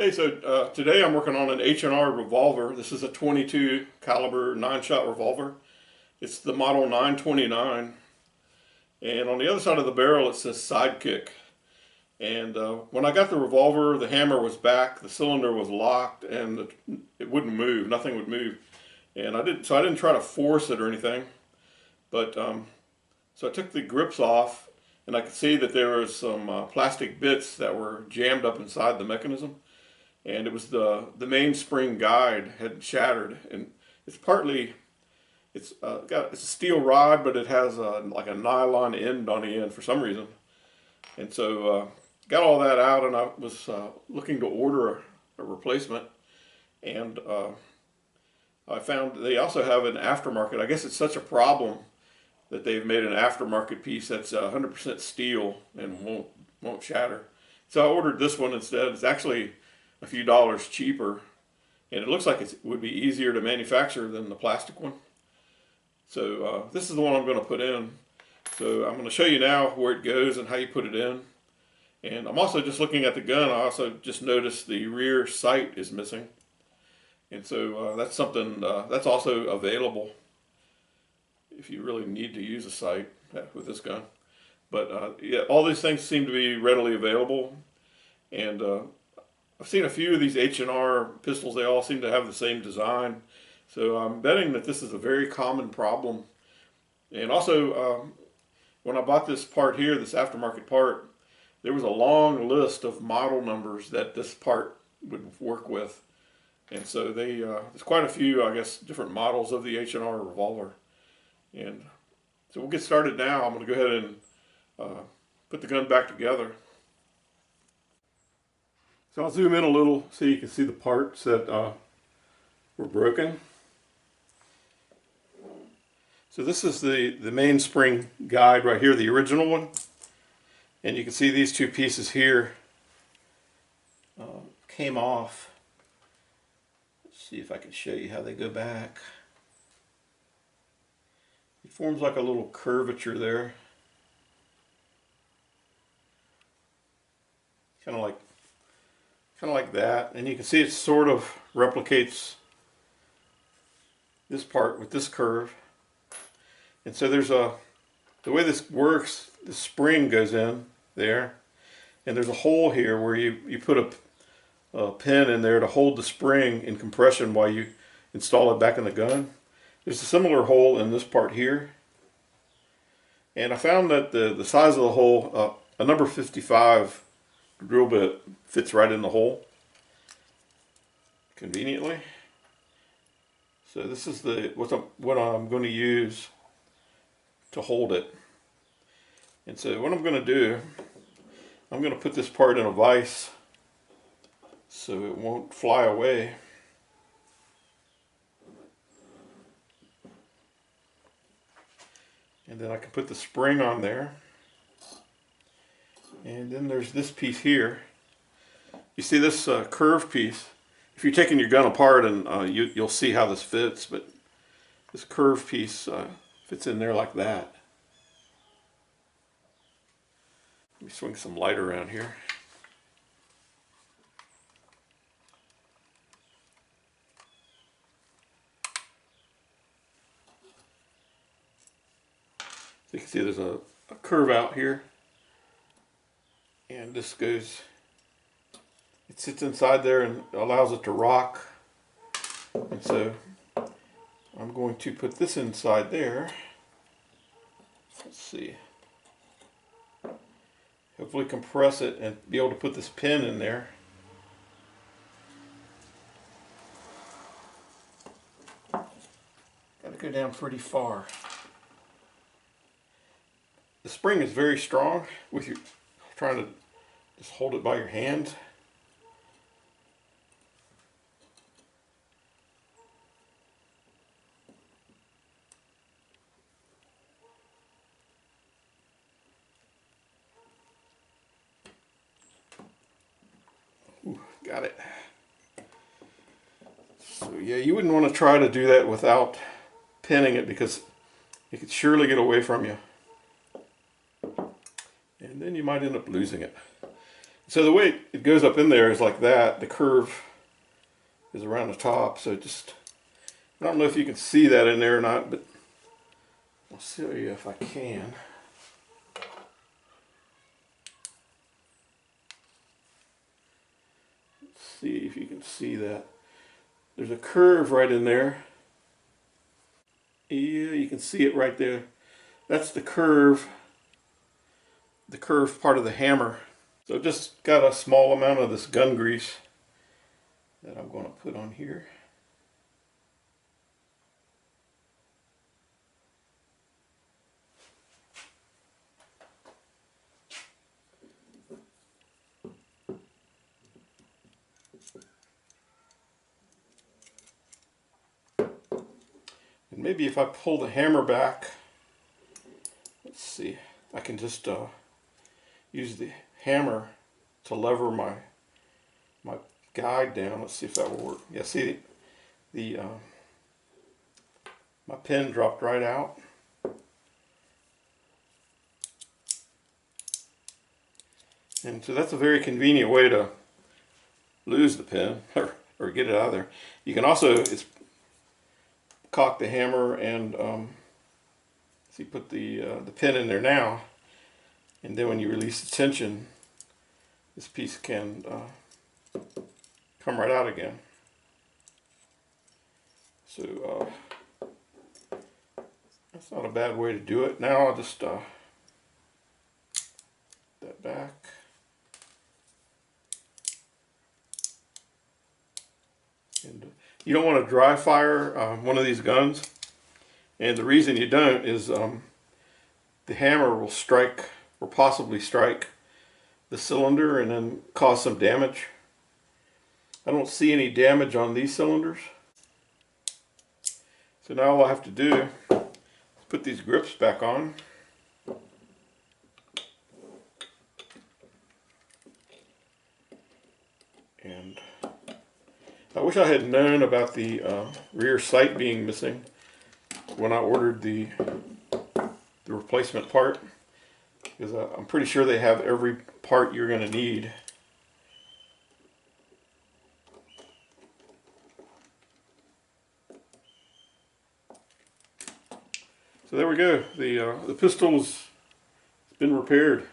Hey, so today I'm working on an H&R revolver. This is a 22 caliber 9-shot revolver. It's the model 929, and on the other side of the barrel it says Sidekick. And when I got the revolver, the hammer was back, the cylinder was locked, and it wouldn't move. Nothing would move. And I didn't try to force it or anything. But so I took the grips off, and I could see that there was some plastic bits that were jammed up inside the mechanism. And it was the mainspring guide had shattered, and it's partly it's a steel rod, but it has like a nylon end on the end for some reason. And so got all that out, and I was looking to order a replacement, and I found they also have an aftermarket. I guess it's such a problem that they've made an aftermarket piece that's 100% steel and won't shatter. So I ordered this one instead. It's actually a few dollars cheaper, and it looks like it would be easier to manufacture than the plastic one. So this is the one I'm going to put in. So I'm going to show you now where it goes and how you put it in. And I'm also just looking at the gun. I also just noticed the rear sight is missing, and so that's something that's also available if you really need to use a sight with this gun. But yeah, all these things seem to be readily available, and I've seen a few of these H&R pistols. They all seem to have the same design. So I'm betting that this is a very common problem. And also, when I bought this part here, this aftermarket part, there was a long list of model numbers that this part would work with. And so there's quite a few, I guess, different models of the H&R revolver. And so we'll get started now. I'm going to go ahead and put the gun back together. So I'll zoom in a little so you can see the parts that were broken. So this is the mainspring guide right here, the original one. And you can see these two pieces here came off. Let's see if I can show you how they go back. It forms like a little curvature there. Kind of like that, and you can see it sort of replicates this part with this curve. And so there's the way this works, the spring goes in there, and there's a hole here where you put a pin in there to hold the spring in compression while you install it back in the gun. There's a similar hole in this part here, and I found that the size of the hole, a number 55 drill bit fits right in the hole conveniently. So this is what I'm going to use to hold it. And so what I'm going to do, I'm going to put this part in a vise so it won't fly away. And then I can put the spring on there. And then there's this piece here. You see this curved piece. If you're taking your gun apart, and you'll see how this fits, but this curved piece fits in there like that. Let me swing some light around here. So you can see there's a curve out here. And this goes, it sits inside there and allows it to rock. And so I'm going to put this inside there. Let's see. Hopefully compress it and be able to put this pin in there. Got to go down pretty far. The spring is very strong with your trying to just hold it by your hand. Ooh, got it. So yeah, you wouldn't want to try to do that without pinning it, because it could surely get away from you. And then you might end up losing it. So the way it goes up in there is like that. The curve is around the top, so just, I don't know if you can see that in there or not, but I'll show you if I can. Let's see if you can see that. There's a curve right in there. Yeah, you can see it right there. That's the curve part of the hammer. So just got a small amount of this gun grease that I'm going to put on here. And maybe if I pull the hammer back, let's see, I can just use the hammer to lever my guide down. Let's see if that will work. Yeah, see the my pin dropped right out. And so that's a very convenient way to lose the pin or get it out of there. You can also cock the hammer and see, put the pin in there now, and then when you release the tension, this piece can come right out again. So that's not a bad way to do it. Now I'll just that back. And you don't want to dry fire one of these guns, and the reason you don't is the hammer will strike, or possibly strike, the cylinder and then cause some damage. I don't see any damage on these cylinders. So now all I have to do is put these grips back on. And I wish I had known about the rear sight being missing when I ordered the replacement part, because I'm pretty sure they have every part you're going to need. So there we go. The pistol's been repaired.